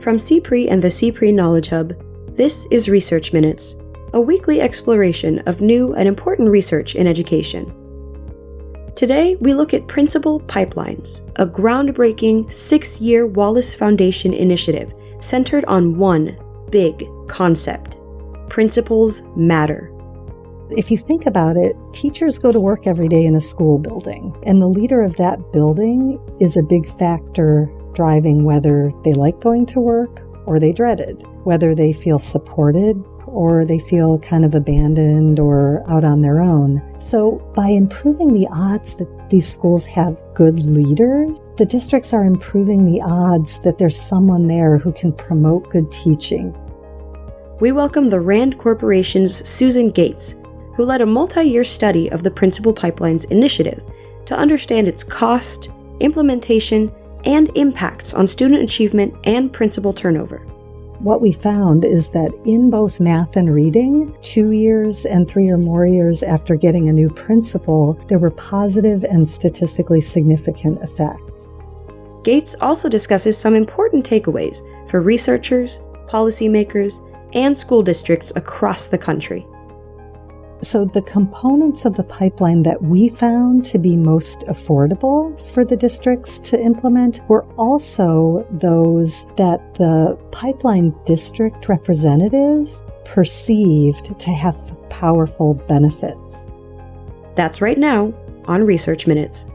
From CPRE and the CPRE Knowledge Hub, this is Research Minutes, a weekly exploration of new and important research in education. Today, we look at Principal Pipelines, a groundbreaking 6-year Wallace Foundation initiative centered on one big concept: principals matter. If you think about it, teachers go to work every day in a school building, and the leader of that building is a big factor driving whether they like going to work or they dread it, whether they feel supported or they feel kind of abandoned or out on their own. So by improving the odds that these schools have good leaders, the districts are improving the odds that there's someone there who can promote good teaching. We welcome the RAND Corporation's Susan Gates, who led a multi-year study of the Principal Pipelines initiative to understand its cost, implementation, and impacts on student achievement and principal turnover. What we found is that in both math and reading, 2 years and 3 or more years after getting a new principal, there were positive and statistically significant effects. Gates also discusses some important takeaways for researchers, policymakers, and school districts across the country. So the components of the pipeline that we found to be most affordable for the districts to implement were also those that the pipeline district representatives perceived to have powerful benefits. That's right now on Research Minutes.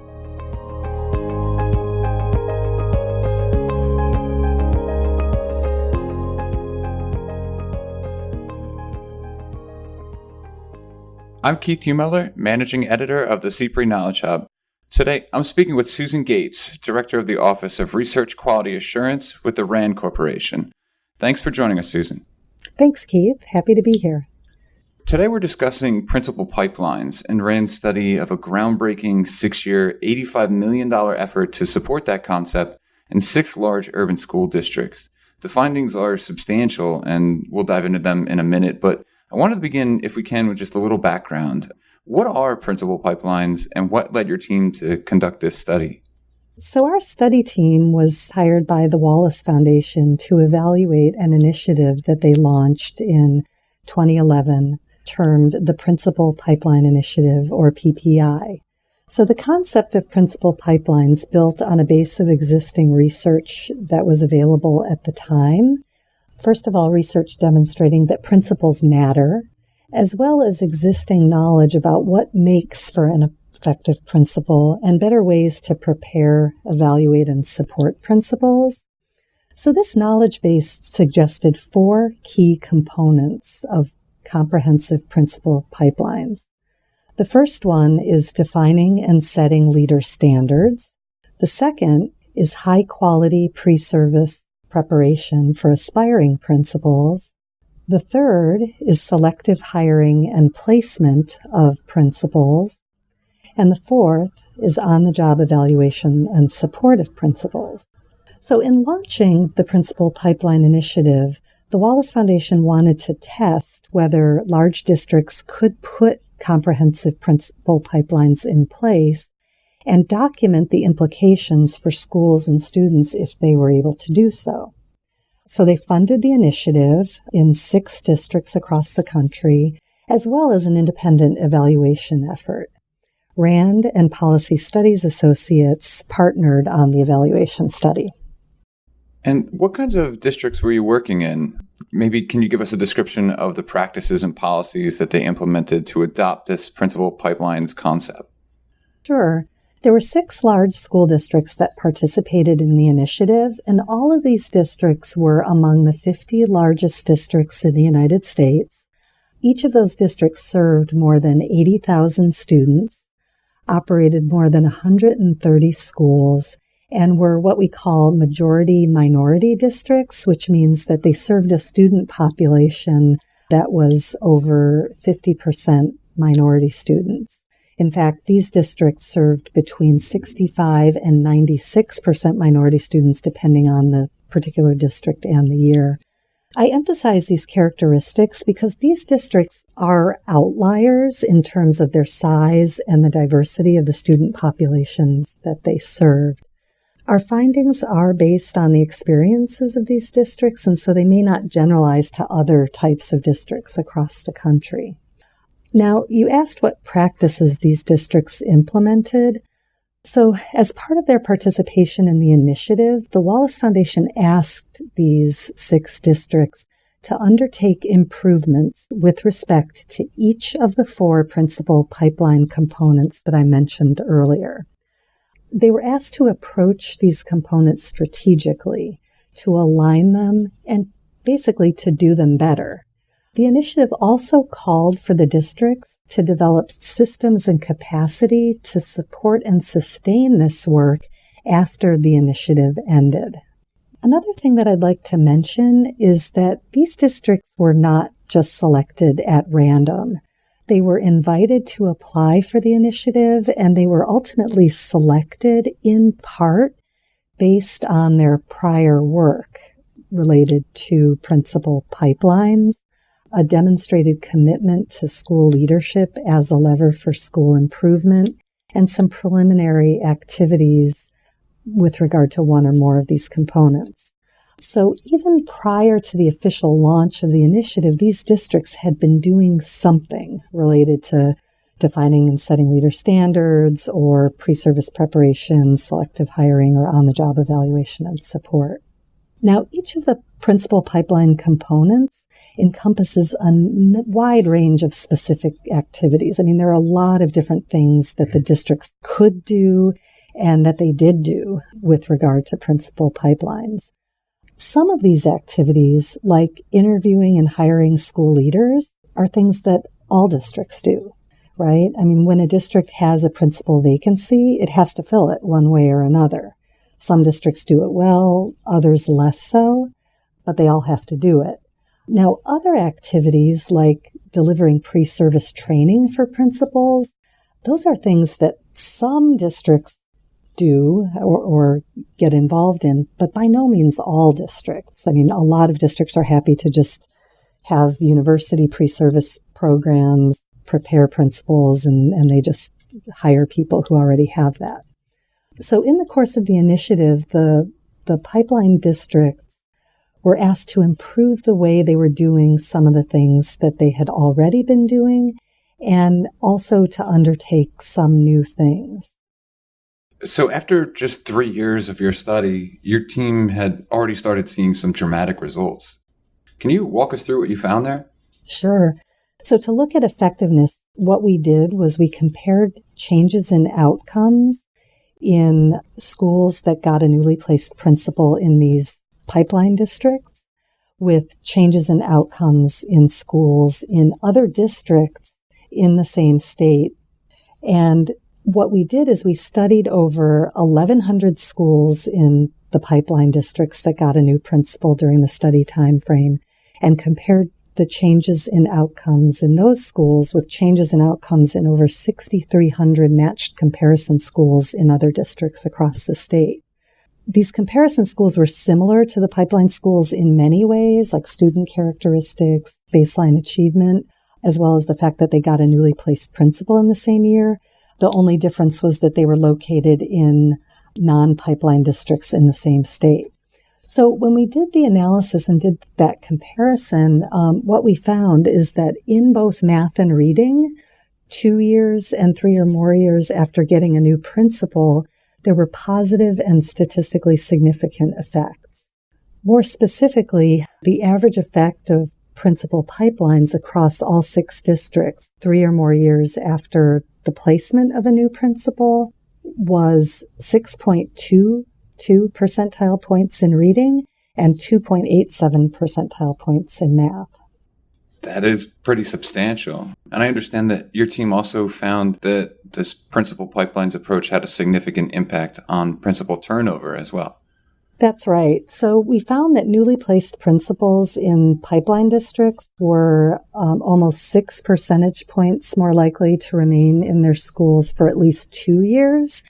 I'm Keith Heumiller, Managing Editor of the CPRE Knowledge Hub. Today, I'm speaking with Susan Gates, Director of the Office of Research Quality Assurance with the RAND Corporation. Thanks for joining us, Susan. Thanks, Keith. Happy to be here. Today, we're discussing Principal Pipelines and RAND's study of a groundbreaking 6-year, $85 million effort to support that concept in 6 large urban school districts. The findings are substantial, and we'll dive into them in a minute, but I wanted to begin, if we can, with just a little background. What are Principal Pipelines, and what led your team to conduct this study? So our study team was hired by the Wallace Foundation to evaluate an initiative that they launched in 2011, termed the Principal Pipeline Initiative, or PPI. So the concept of Principal Pipelines built on a base of existing research that was available at the time. First of all, research demonstrating that principals matter, as well as existing knowledge about what makes for an effective principal and better ways to prepare, evaluate, and support principals. So this knowledge base suggested 4 key components of comprehensive principal pipelines. The first one is defining and setting leader standards. The second is high-quality pre-service preparation for aspiring principals. The third is selective hiring and placement of principals. And the fourth is on-the-job evaluation and support of principals. So in launching the Principal Pipeline Initiative, the Wallace Foundation wanted to test whether large districts could put comprehensive principal pipelines in place and document the implications for schools and students if they were able to do so. So they funded the initiative in 6 districts across the country, as well as an independent evaluation effort. RAND and Policy Studies Associates partnered on the evaluation study. And what kinds of districts were you working in? Maybe can you give us a description of the practices and policies that they implemented to adopt this Principal Pipelines concept? Sure. There were 6 large school districts that participated in the initiative, and all of these districts were among the 50 largest districts in the United States. Each of those districts served more than 80,000 students, operated more than 130 schools, and were what we call majority-minority districts, which means that they served a student population that was over 50% minority students. In fact, these districts served between 65 and 96% minority students, depending on the particular district and the year. I emphasize these characteristics because these districts are outliers in terms of their size and the diversity of the student populations that they served. Our findings are based on the experiences of these districts, and so they may not generalize to other types of districts across the country. Now, you asked what practices these districts implemented. So, as part of their participation in the initiative, the Wallace Foundation asked these 6 districts to undertake improvements with respect to each of the 4 principal pipeline components that I mentioned earlier. They were asked to approach these components strategically, to align them, and basically to do them better. The initiative also called for the districts to develop systems and capacity to support and sustain this work after the initiative ended. Another thing that I'd like to mention is that these districts were not just selected at random. They were invited to apply for the initiative, and they were ultimately selected in part based on their prior work related to principal pipelines, a demonstrated commitment to school leadership as a lever for school improvement, and some preliminary activities with regard to one or more of these components. So even prior to the official launch of the initiative, these districts had been doing something related to defining and setting leader standards or pre-service preparation, selective hiring, or on-the-job evaluation and support. Now, each of the principal pipeline components encompasses a wide range of specific activities. I mean, there are a lot of different things that the districts could do and that they did do with regard to principal pipelines. Some of these activities, like interviewing and hiring school leaders, are things that all districts do, right? I mean, when a district has a principal vacancy, it has to fill it one way or another. Some districts do it well, others less so, but they all have to do it. Now, other activities like delivering pre-service training for principals, those are things that some districts do or get involved in, but by no means all districts. I mean, a lot of districts are happy to just have university pre-service programs, prepare principals, and they just hire people who already have that. So in the course of the initiative, the pipeline districts were asked to improve the way they were doing some of the things that they had already been doing, and also to undertake some new things. So after just 3 years of your study, your team had already started seeing some dramatic results. Can you walk us through what you found there? Sure. So to look at effectiveness, what we did was we compared changes in outcomes in schools that got a newly placed principal in these pipeline districts with changes in outcomes in schools in other districts in the same state. And what we did is we studied over 1,100 schools in the pipeline districts that got a new principal during the study time frame and compared the changes in outcomes in those schools with changes in outcomes in over 6,300 matched comparison schools in other districts across the state. These comparison schools were similar to the pipeline schools in many ways, like student characteristics, baseline achievement, as well as the fact that they got a newly placed principal in the same year. The only difference was that they were located in non-pipeline districts in the same state. So when we did the analysis and did that comparison, what we found is that in both math and reading, 2 years and 3 or more years after getting a new principal, there were positive and statistically significant effects. More specifically, the average effect of principal pipelines across all 6 districts 3 or more years after the placement of a new principal was 6.22 percentile points in reading and 2.87 percentile points in math. That is pretty substantial. And I understand that your team also found that this principal pipelines approach had a significant impact on principal turnover as well. That's right. So we found that newly placed principals in pipeline districts were almost 6 percentage points more likely to remain in their schools for at least 2 years,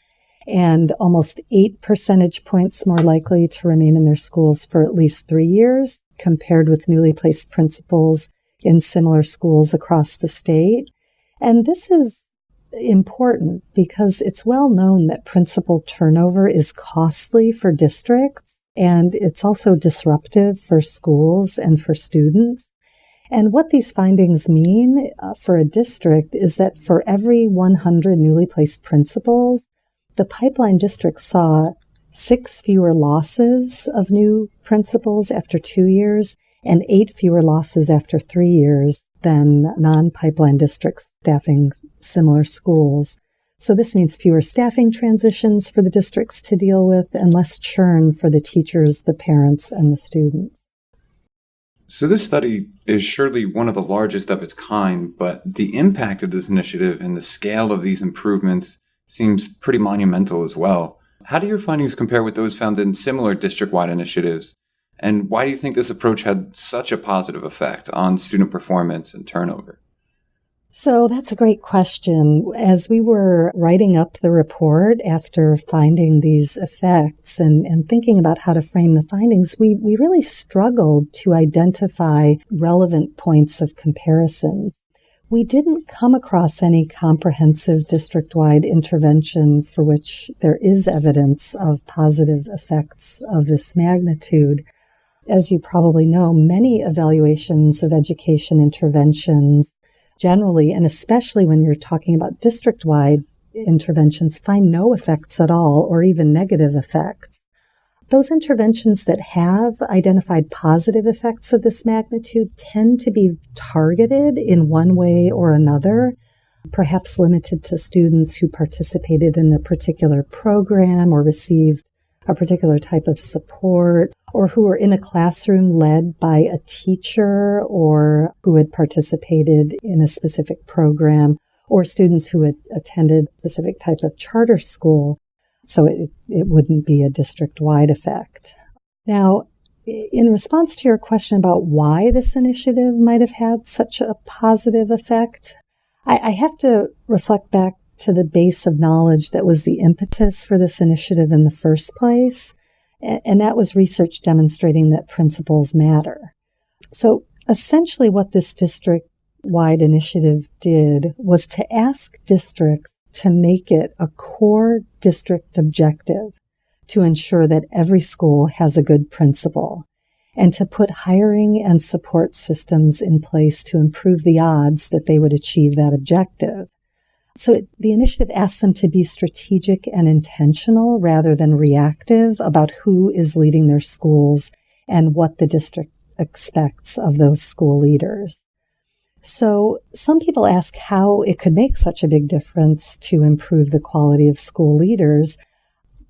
and almost 8 percentage points more likely to remain in their schools for at least 3 years, compared with newly placed principals in similar schools across the state. And this is important because it's well known that principal turnover is costly for districts, and it's also disruptive for schools and for students. And what these findings mean for a district is that for every 100 newly placed principals, the pipeline district saw 6 fewer losses of new principals after 2 years and 8 fewer losses after 3 years than non-pipeline districts staffing similar schools. So this means fewer staffing transitions for the districts to deal with and less churn for the teachers, the parents, and the students. So this study is surely one of the largest of its kind, but the impact of this initiative and the scale of these improvements seems pretty monumental as well. How do your findings compare with those found in similar district-wide initiatives? And why do you think this approach had such a positive effect on student performance and turnover? So that's a great question. As we were writing up the report after finding these effects and thinking about how to frame the findings, we really struggled to identify relevant points of comparison. We didn't come across any comprehensive district-wide intervention for which there is evidence of positive effects of this magnitude. As you probably know, many evaluations of education interventions generally, and especially when you're talking about district-wide interventions, find no effects at all or even negative effects. Those interventions that have identified positive effects of this magnitude tend to be targeted in one way or another, perhaps limited to students who participated in a particular program or received a particular type of support, or who were in a classroom led by a teacher or who had participated in a specific program, or students who had attended a specific type of charter school. So it wouldn't be a district-wide effect. Now, in response to your question about why this initiative might have had such a positive effect, I have to reflect back to the base of knowledge that was the impetus for this initiative in the first place, and that was research demonstrating that principals matter. So essentially what this district-wide initiative did was to ask districts to make it a core district objective to ensure that every school has a good principal, and to put hiring and support systems in place to improve the odds that they would achieve that objective. So the initiative asks them to be strategic and intentional rather than reactive about who is leading their schools and what the district expects of those school leaders. So some people ask how it could make such a big difference to improve the quality of school leaders,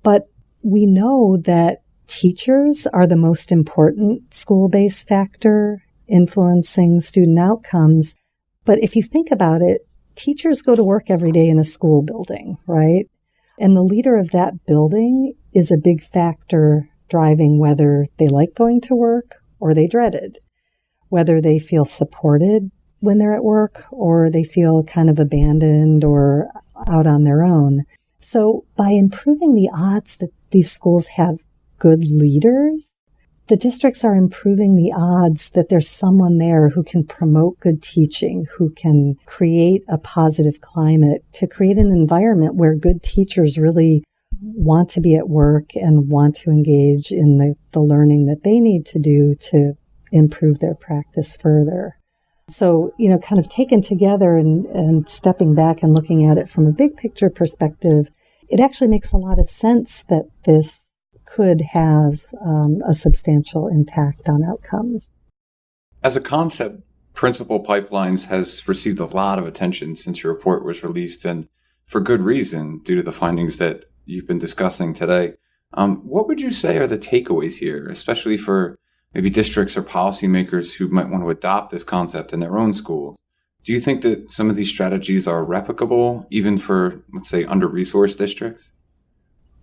but we know that teachers are the most important school-based factor influencing student outcomes. But if you think about it, teachers go to work every day in a school building, right? And the leader of that building is a big factor driving whether they like going to work or they dread it, whether they feel supported when they're at work or they feel kind of abandoned or out on their own. So by improving the odds that these schools have good leaders, the districts are improving the odds that there's someone there who can promote good teaching, who can create a positive climate, to create an environment where good teachers really want to be at work and want to engage in the learning that they need to do to improve their practice further. So, kind of taken together and stepping back and looking at it from a big picture perspective, it actually makes a lot of sense that this could have a substantial impact on outcomes. As a concept, principal pipelines has received a lot of attention since your report was released, and for good reason, due to the findings that you've been discussing today. What would you say are the takeaways here, especially for maybe districts or policymakers who might want to adopt this concept in their own schools? Do you think that some of these strategies are replicable, even for, let's say, under-resourced districts?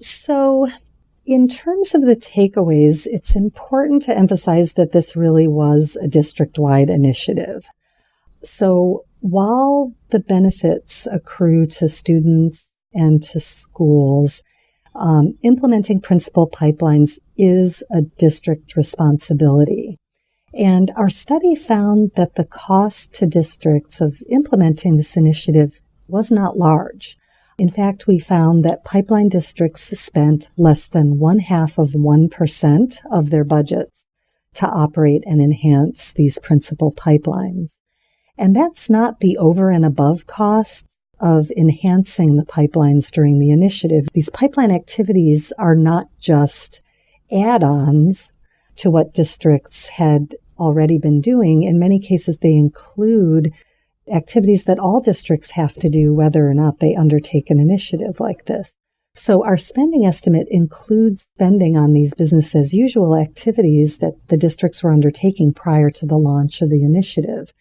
So, in terms of the takeaways, it's important to emphasize that this really was a district-wide initiative. So while the benefits accrue to students and to schools, implementing principal pipelines is a district responsibility. And our study found that the cost to districts of implementing this initiative was not large. In fact, we found that pipeline districts spent less than 0.5% of their budgets to operate and enhance these principal pipelines. And that's not the over and above costs of enhancing the pipelines during the initiative. These pipeline activities are not just add-ons to what districts had already been doing. In many cases, they include activities that all districts have to do, whether or not they undertake an initiative like this. So our spending estimate includes spending on these business as usual activities that the districts were undertaking prior to the launch of the initiative.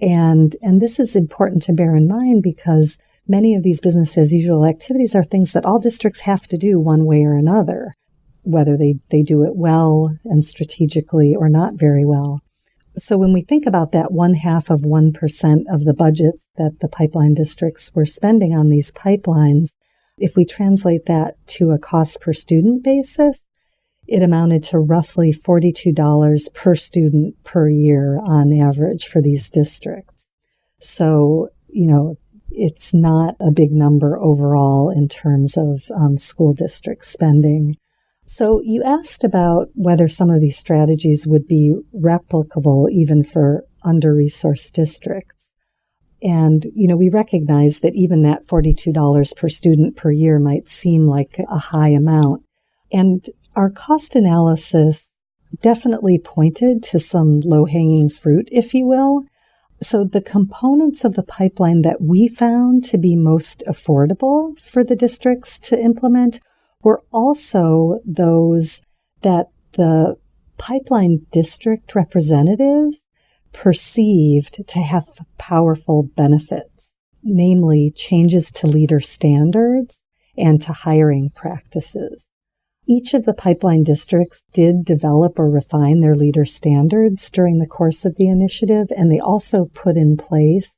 And this is important to bear in mind because many of these business as usual activities are things that all districts have to do one way or another, whether they do it well and strategically or not very well. So when we think about that 0.5% of the budgets that the pipeline districts were spending on these pipelines, if we translate that to a cost per student basis, it amounted to roughly $42 per student per year on average for these districts. So, it's not a big number overall in terms of school district spending. So you asked about whether some of these strategies would be replicable even for under-resourced districts. And, we recognize that even that $42 per student per year might seem like a high amount. And our cost analysis definitely pointed to some low-hanging fruit, if you will. So the components of the pipeline that we found to be most affordable for the districts to implement were also those that the pipeline district representatives perceived to have powerful benefits, namely changes to leader standards and to hiring practices. Each of the pipeline districts did develop or refine their leader standards during the course of the initiative, and they also put in place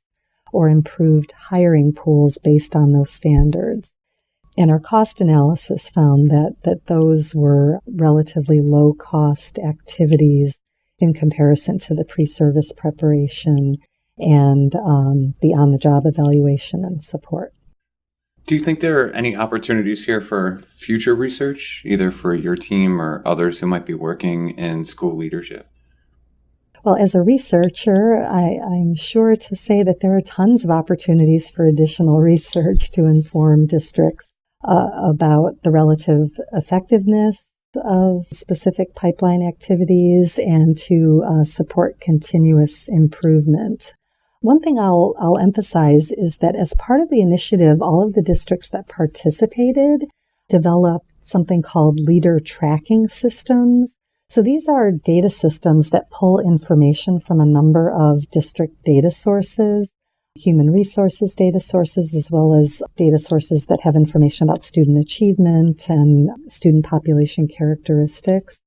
or improved hiring pools based on those standards. And our cost analysis found that those were relatively low-cost activities in comparison to the pre-service preparation and the on-the-job evaluation and support. Do you think there are any opportunities here for future research, either for your team or others who might be working in school leadership? Well, as a researcher, I'm sure to say that there are tons of opportunities for additional research to inform districts about the relative effectiveness of specific pipeline activities and to support continuous improvement. One thing I'll emphasize is that as part of the initiative, all of the districts that participated developed something called leader tracking systems. So these are data systems that pull information from a number of district data sources, human resources data sources, as well as data sources that have information about student achievement and student population characteristics.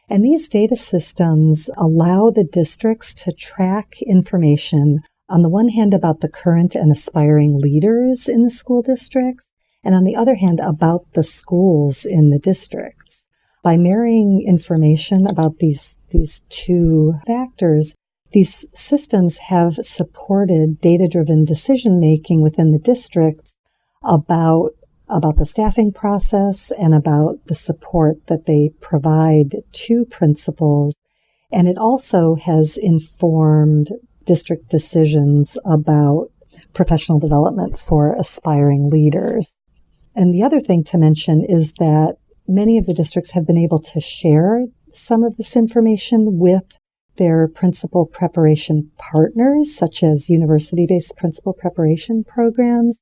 And these data systems allow the districts to track information on the one hand about the current and aspiring leaders in the school districts, and on the other hand about the schools in the districts. By marrying information about these two factors, these systems have supported data-driven decision-making within the districts about the staffing process and about the support that they provide to principals. And it also has informed district decisions about professional development for aspiring leaders. And the other thing to mention is that many of the districts have been able to share some of this information with their principal preparation partners, such as university-based principal preparation programs,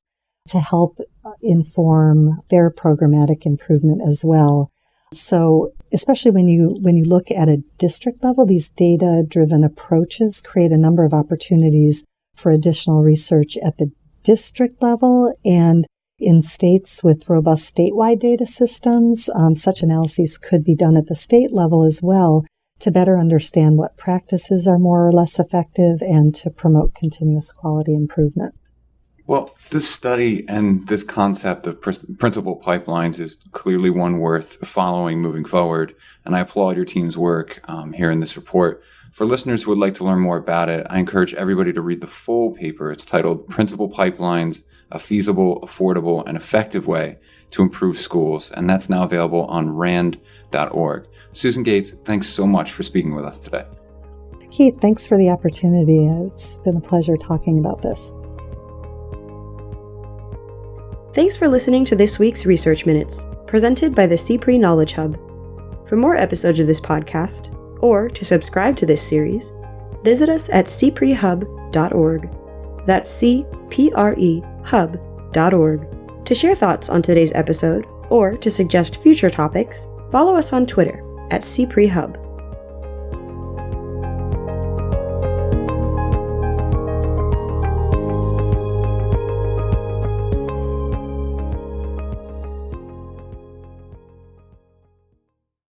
to help inform their programmatic improvement as well. So especially when you look at a district level, these data-driven approaches create a number of opportunities for additional research at the district level, and in states with robust statewide data systems, such analyses could be done at the state level as well to better understand what practices are more or less effective and to promote continuous quality improvement. Well, this study and this concept of principal pipelines is clearly one worth following moving forward, and I applaud your team's work here in this report. For listeners who would like to learn more about it, I encourage everybody to read the full paper. It's titled Principal Pipelines, a feasible, affordable, and effective way to improve schools, and that's now available on rand.org. Susan Gates, thanks so much for speaking with us today. Keith, thanks for the opportunity. It's been a pleasure talking about this. Thanks for listening to this week's Research Minutes, presented by the CPRE Knowledge Hub. For more episodes of this podcast, or to subscribe to this series, visit us at cprehub.org. That's cprehub.org. To share thoughts on today's episode, or to suggest future topics, follow us on Twitter at CPRE Hub.